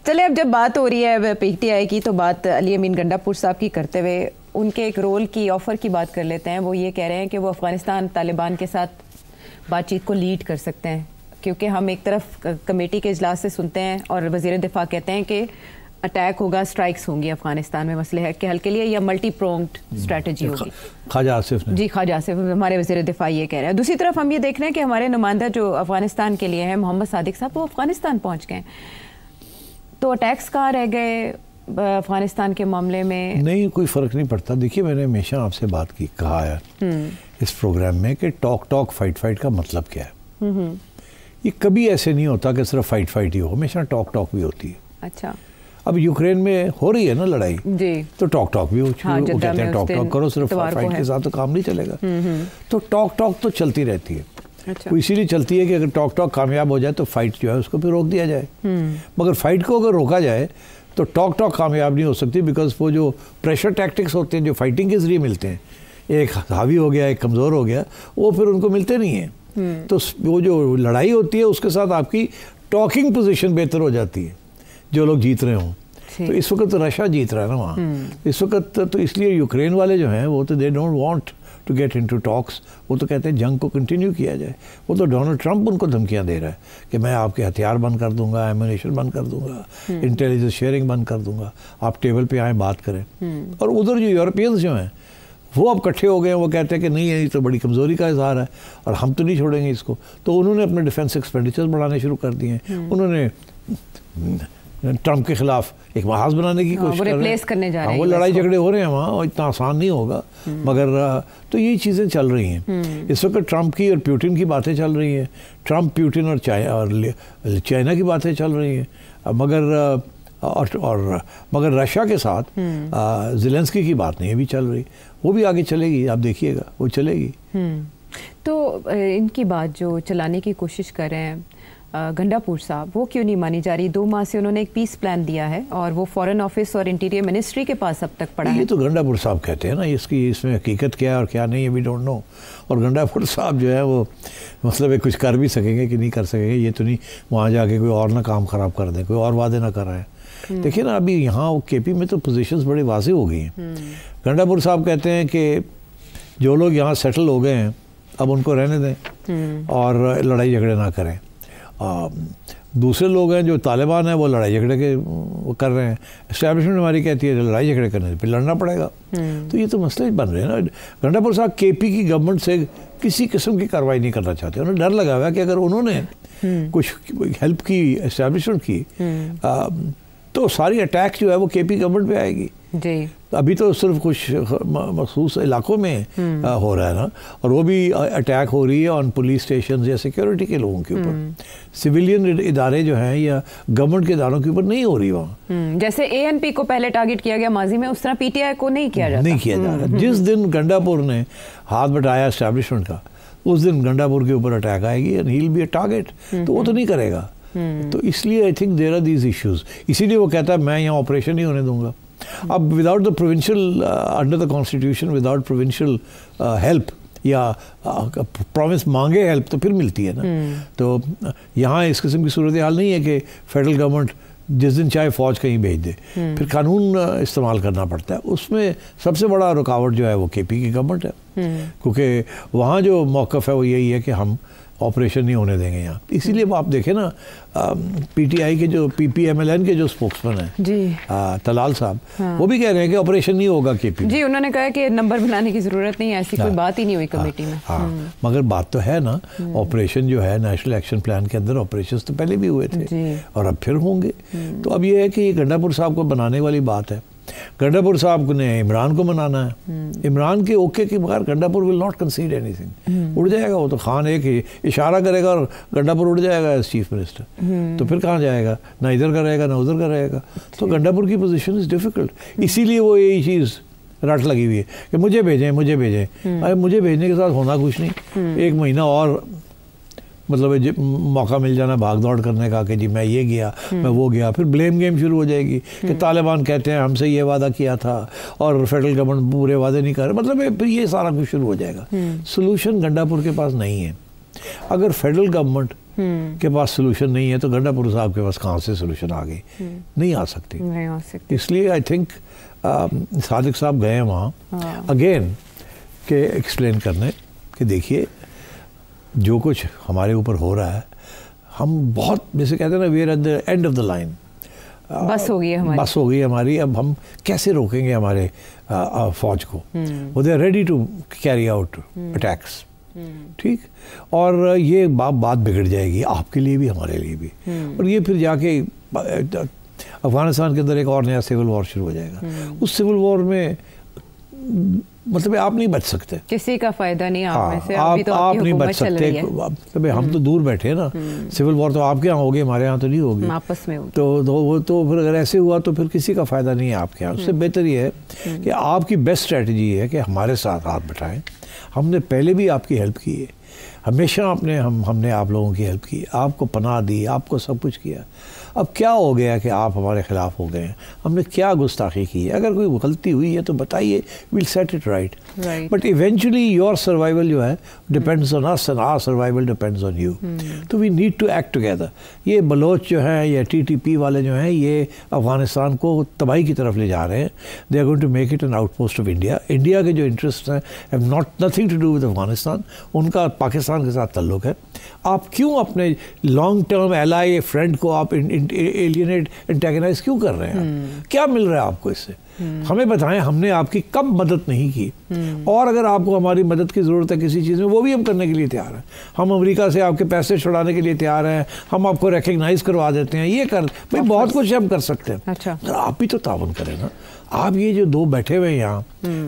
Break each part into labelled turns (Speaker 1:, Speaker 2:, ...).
Speaker 1: चले, अब जब बात हो रही है पीटीआई की तो बात अली अमीन गंडापुर साहब की करते हुए उनके एक रोल की ऑफ़र की बात कर लेते हैं। वो ये कह रहे हैं कि वो अफ़गानिस्तान तालिबान के साथ बातचीत को लीड कर सकते हैं, क्योंकि हम एक तरफ कमेटी के इजलास से सुनते हैं और वज़ीर दिफा कहते हैं कि अटैक होगा, स्ट्राइक्स होंगी अफगानिस्तान में मसले के हल के लिए, या मल्टी प्रोंग्ड स्ट्रेटजी होगी।
Speaker 2: ख्वाजा आसिफ
Speaker 1: जी, ख्वाजा आसिफ हमारे वज़ीर दिफा ये कह रहे हैं। दूसरी तरफ हम ये देख रहे हैं कि हमारे नुमाइंदा जो अफगानिस्तान के लिए हैं मोहम्मद सादिक साहब, वो अफगानिस्तान पहुँच गए। तो अटैक्स कहाँ रह गए अफगानिस्तान के मामले में?
Speaker 2: नहीं, कोई फ़र्क नहीं पड़ता। देखिए, मैंने हमेशा आपसे बात की, कहा है इस प्रोग्राम में कि टॉक फाइट का मतलब क्या है। ये कभी ऐसे नहीं होता कि सिर्फ फाइट ही हो, हमेशा टॉक भी होती है। अच्छा, अब यूक्रेन में हो रही है ना लड़ाई जी, तो टॉक भी हो, हाँ, वो कहते हैं टॉक करो, सिर्फ फाइट के साथ तो काम नहीं चलेगा। तो टॉक तो चलती रहती है। अच्छा। वो इसीलिए चलती है कि अगर टॉक कामयाब हो जाए तो फाइट जो है उसको फिर रोक दिया जाए। मगर फाइट को अगर रोका जाए तो टॉक कामयाब नहीं हो सकती, बिकॉज वो जो प्रेशर टैक्टिक्स होते हैं जो फाइटिंग के जरिए मिलते हैं, एक हावी हो गया, एक कमज़ोर हो गया, वो फिर उनको मिलते नहीं हैं। तो वो जो लड़ाई होती है उसके साथ आपकी टॉकिंग पोजीशन बेहतर हो जाती है, जो लोग जीत रहे हों। तो इस वक्त तो रशिया जीत रहा है ना वहाँ, इस वक्त तो इसलिए यूक्रेन वाले जो हैं वो तो they don't want to get into talks. वो तो कहते हैं जंग को कंटिन्यू किया जाए। वो तो डोनाल्ड ट्रंप उनको धमकियां दे रहा है कि मैं आपके हथियार बंद कर दूंगा, एम्यूनेशन बंद कर दूंगा, इंटेलिजेंस शेयरिंग बंद कर दूंगा, आप टेबल पे आए बात करें। और उधर जो यूरोपियंस जो हैं वो अब इकट्ठे हो गए हैं, वो कहते हैं कि नहीं, ये तो बड़ी कमज़ोरी का इजहार है और हम तो नहीं छोड़ेंगे इसको। तो उन्होंने अपने डिफेंस एक्सपेंडिचर्स बढ़ाने शुरू कर दिए हैं। उन्होंने ट्रंप के खिलाफ एक महाज बनाने की कोशिश कर रहे हैं। वो लड़ाई झगड़े हो रहे हैं वहाँ, और इतना आसान नहीं होगा, मगर तो ये चीज़ें चल रही हैं इस वक्त। ट्रंप की और पुतिन की बातें चल रही हैं, ट्रंप, पुतिन और चाइना की बातें चल रही हैं, मगर रशिया के साथ ज़ेलेंस्की की बात नहीं अभी चल रही। वो भी आगे चलेगी, आप देखिएगा, वो चलेगी।
Speaker 1: तो इनकी बात जो चलाने की कोशिश कर रहे हैं गंडापुर साहब, वो क्यों नहीं मानी जा रही? 2 माह से उन्होंने एक पीस प्लान दिया है और वो फॉरेन ऑफिस और इंटीरियर मिनिस्ट्री के पास अब तक पड़ा है।
Speaker 2: ये तो गंडापुर साहब कहते हैं ना, इसमें हकीकत क्या है और क्या नहीं है, वी डोंट नो। और गंडापुर साहब जो है वो मतलब कुछ कर भी सकेंगे कि नहीं कर सकेंगे, ये तो नहीं वहाँ जाके कोई और ना काम ख़राब कर दें, कोई और वादे ना कर रहे हैं। देखिए ना, अभी यहाँ केपी में तो पोजीशंस बड़े वाज़ेह हो गई हैं। गंडापुर साहब कहते हैं कि जो लोग यहाँ सेटल हो गए हैं अब उनको रहने दें और लड़ाई झगड़े ना करें। दूसरे लोग हैं जो तालिबान है, वो लड़ाई झगड़े के वो कर रहे हैं। एस्टैब्लिशमेंट हमारी कहती है लड़ाई झगड़े करने फिर लड़ना पड़ेगा। तो ये तो मसले बन रहे हैं ना। गंडापुर साहब केपी की गवर्नमेंट से किसी किस्म की कार्रवाई नहीं करना चाहते। उन्हें डर लगा हुआ है कि अगर उन्होंने कुछ हेल्प की एस्टैब्लिशमेंट की तो सारी अटैक जो है वो केपी गवर्नमेंट पे आएगी जी। अभी तो सिर्फ कुछ मखसूस इलाकों में हो रहा है ना, और वो भी अटैक हो रही है ऑन पुलिस स्टेशन या सिक्योरिटी के लोगों के ऊपर। सिविलियन इदारे जो हैं या गवर्नमेंट के इदारों के ऊपर नहीं हो रही वहाँ।
Speaker 1: जैसे एएनपी को पहले टारगेट किया गया माजी में, उस तरह पीटीआई को नहीं किया जा रहा।
Speaker 2: जिस दिन गंडापुर ने हाथ बटाया एस्टैब्लिशमेंट का, उस दिन गंडापुर के ऊपर अटैक आएगी and he will be a target. तो वो तो नहीं करेगा। तो इसलिए I think there are these issues. इसीलिए वो कहता है मैं यहाँ ऑपरेशन नहीं होने दूंगा। अब without the provincial, under the constitution, without provincial help या प्रॉमिस मांगे हेल्प तो फिर मिलती है ना। तो यहाँ इस किस्म की सूरत हाल नहीं है कि फेडरल गवर्नमेंट जिस दिन चाहे फौज कहीं भेज दे, फिर कानून इस्तेमाल करना पड़ता है। उसमें सबसे बड़ा रुकावट जो है वो केपी की गवर्नमेंट है, क्योंकि वहाँ जो मौक़िफ़ है वो यही है कि हम ऑपरेशन नहीं होने देंगे यहाँ। इसीलिए आप देखें ना, पीटीआई के जो पीपीएमएलएन के जो स्पोक्समैन हैं जी, तलाल साहब, वो भी कह रहे हैं कि ऑपरेशन नहीं होगा केपी में।
Speaker 1: जी, उन्होंने कहा कि नंबर बनाने की ज़रूरत नहीं है, ऐसी कोई बात ही नहीं हुई कमेटी में।
Speaker 2: हाँ, मगर बात तो है ना, ऑपरेशन जो है नेशनल एक्शन प्लान के अंदर ऑपरेशन तो पहले भी हुए थे और अब फिर होंगे। तो अब ये है कि गंडापुर साहब को बनाने वाली बात है। गंडापुर साहब ने इमरान को मनाना है। इमरान के ओके के बगैर गंडापुर विल नॉट कंसीड एनीथिंग। उड़ जाएगा वो तो, खान एक ही इशारा करेगा और गंडापुर उड़ जाएगा एज चीफ मिनिस्टर। तो फिर कहाँ जाएगा? ना इधर का रहेगा ना उधर का रहेगा। तो गंडापुर की पोजीशन इज़ डिफ़िकल्ट। इसीलिए वो यही चीज़ रट लगी हुई है कि मुझे भेजें मुझे भेजें। अरे मुझे भेजने के साथ होना कुछ नहीं, 1 महीना और मतलब मौका मिल जाना भाग दौड़ करने का कि जी मैं ये गया मैं वो गया। फिर ब्लेम गेम शुरू हो जाएगी कि तालिबान कहते हैं हमसे ये वादा किया था और फेडरल गवर्नमेंट पूरे वादे नहीं कर रहे। मतलब फिर ये सारा कुछ शुरू हो जाएगा। सोल्यूशन गंडापुर के पास नहीं है। अगर फेडरल गवर्नमेंट के पास सोल्यूशन नहीं है, तो गंडापुर साहब के पास कहाँ से सोल्यूशन आ गई? नहीं आ सकती। इसलिए आई थिंक सादिक साहब गए वहाँ अगेन के एक्सप्लेन करने कि देखिए जो कुछ हमारे ऊपर हो रहा है, हम बहुत जैसे कहते हैं ना, we are at the end of the line,
Speaker 1: बस हो गई
Speaker 2: हमारी, अब हम कैसे रोकेंगे हमारे फौज को? वो they are ready to carry out attacks, ठीक, और ये बात बिगड़ जाएगी आपके लिए भी हमारे लिए भी, और ये फिर जाके अफगानिस्तान के अंदर एक और नया सिविल वॉर शुरू हो जाएगा। उस सिविल वॉर में मतलब आप नहीं बच सकते,
Speaker 1: किसी का फायदा नहीं आप में से।
Speaker 2: आप नहीं बच सकते, मतलब हम तो दूर बैठे हैं ना, सिविल वॉर तो आपके यहाँ होगी, हमारे यहाँ तो नहीं होगी,
Speaker 1: आपस में होगी।
Speaker 2: तो फिर अगर ऐसे हुआ तो फिर किसी का फायदा नहीं है आपके यहाँ। उससे बेहतर ये है कि आपकी बेस्ट स्ट्रेटजी है कि हमारे साथ हाथ बटाएं। हमने पहले भी आपकी हेल्प की है, हमेशा हमने आप लोगों की हेल्प की, आपको पनाह दी, आपको सब कुछ किया। अब क्या हो गया कि आप हमारे खिलाफ हो गए हैं? हमने क्या गुस्ताखी की है? अगर कोई गलती हुई है तो बताइए, will set it right. But eventually your survival जो है depends on us and our survival depends on you. तो we need to act together. ये बलोच जो हैं या TTP वाले जो हैं, ये अफगानिस्तान को तबाही की तरफ ले जा रहे हैं। They are going to make it an outpost of India. India के जो इंटरेस्ट हैं have not nothing to do with Afghanistan, उनका पाकिस्तान के साथ ताल्लुक है। आप क्यों अपने लॉन्ग टर्म एलाई फ्रेंड को आप एलियनेट एंटेगनाइज क्यों कर रहे हैं? क्या मिल रहा है आपको इससे? हमें बताएं, हमने आपकी कब मदद नहीं की? और अगर आपको हमारी मदद की ज़रूरत है किसी चीज़ में, वो भी हम करने के लिए तैयार हैं। हम अमेरिका से आपके पैसे छुड़ाने के लिए तैयार हैं, हम आपको रिकग्नाइज करवा देते हैं, ये कर भाई बहुत कुछ हम कर सकते हैं।
Speaker 1: अच्छा,
Speaker 2: आप भी तो तावन करें ना। आप ये जो दो बैठे हुए हैं यहाँ,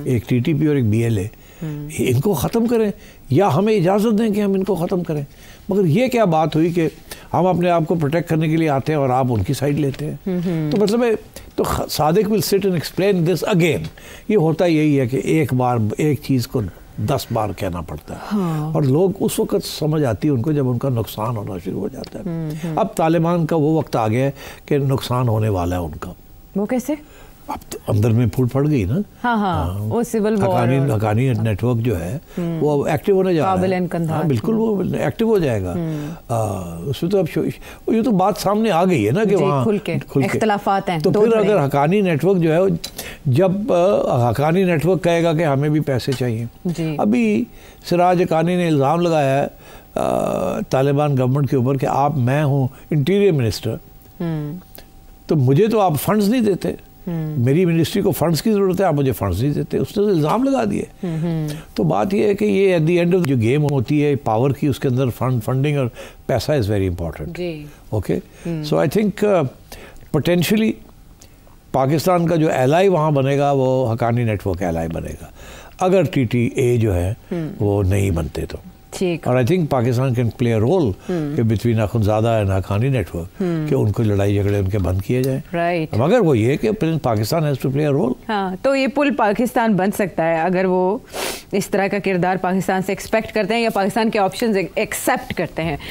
Speaker 2: एक TTP और एक BLA, इनको ख़त्म करें या हमें इजाज़त दें कि हम इनको ख़त्म करें। मगर ये क्या बात हुई कि हम अपने आप को प्रोटेक्ट करने के लिए आते हैं और आप उनकी साइड लेते हैं? तो मतलब है, तो Sadiq will sit and explain this again. ये होता यही है कि एक बार एक चीज़ को 10 बार कहना पड़ता है। हाँ। और लोग उस वक्त समझ आती है उनको जब उनका नुकसान होना शुरू हो जाता है। अब तालिबान का वो वक्त आ गया है कि नुकसान होने वाला है उनका।
Speaker 1: वो कैसे?
Speaker 2: अब तो अंदर में फूट पड़ गई ना।
Speaker 1: हाँ। वो सिविल वॉर,
Speaker 2: हकानी नेटवर्क जो है वो एक्टिव होने जा रहा है। हाँ, बिल्कुल वो एक्टिव हो जाएगा। उसमें तो अब ये तो बात सामने आ गई है ना कि वहाँ खुल के
Speaker 1: इख्तिलाफात हैं।
Speaker 2: तो फिर अगर हकानी नेटवर्क जो है, जब हकानी नेटवर्क कहेगा कि हमें भी पैसे चाहिए। अभी सिराज हकानी ने इल्ज़ाम लगाया है तालिबान गवर्नमेंट के ऊपर कि मैं हूँ इंटीरियर मिनिस्टर, तो मुझे तो आप फंड्स नहीं देते, मेरी मिनिस्ट्री को फंड्स की ज़रूरत है, आप मुझे फंड्स नहीं देते। उसने तो इल्ज़ाम लगा दिए। तो बात यह है कि ये एट द एंड ऑफ जो गेम होती है पावर की, उसके अंदर फंडिंग और पैसा is very important. Okay, so I think potentially Pakistan का जो एलाई वहाँ बनेगा वो हकानी नेटवर्क एलाई बनेगा, अगर TTA जो है वो नहीं बनते तो। और I think Pakistan can play a role between Akhundzada and Haqqani network, कि उनको लड़ाई झगड़े उनके बंद किए जाएं।
Speaker 1: राइट।
Speaker 2: मगर वो ये कि Pakistan has to play a role.
Speaker 1: हाँ, तो ये पुल पाकिस्तान बन सकता है अगर वो इस तरह का किरदार पाकिस्तान से एक्सपेक्ट करते हैं या पाकिस्तान के ऑप्शंस एक्सेप्ट करते हैं।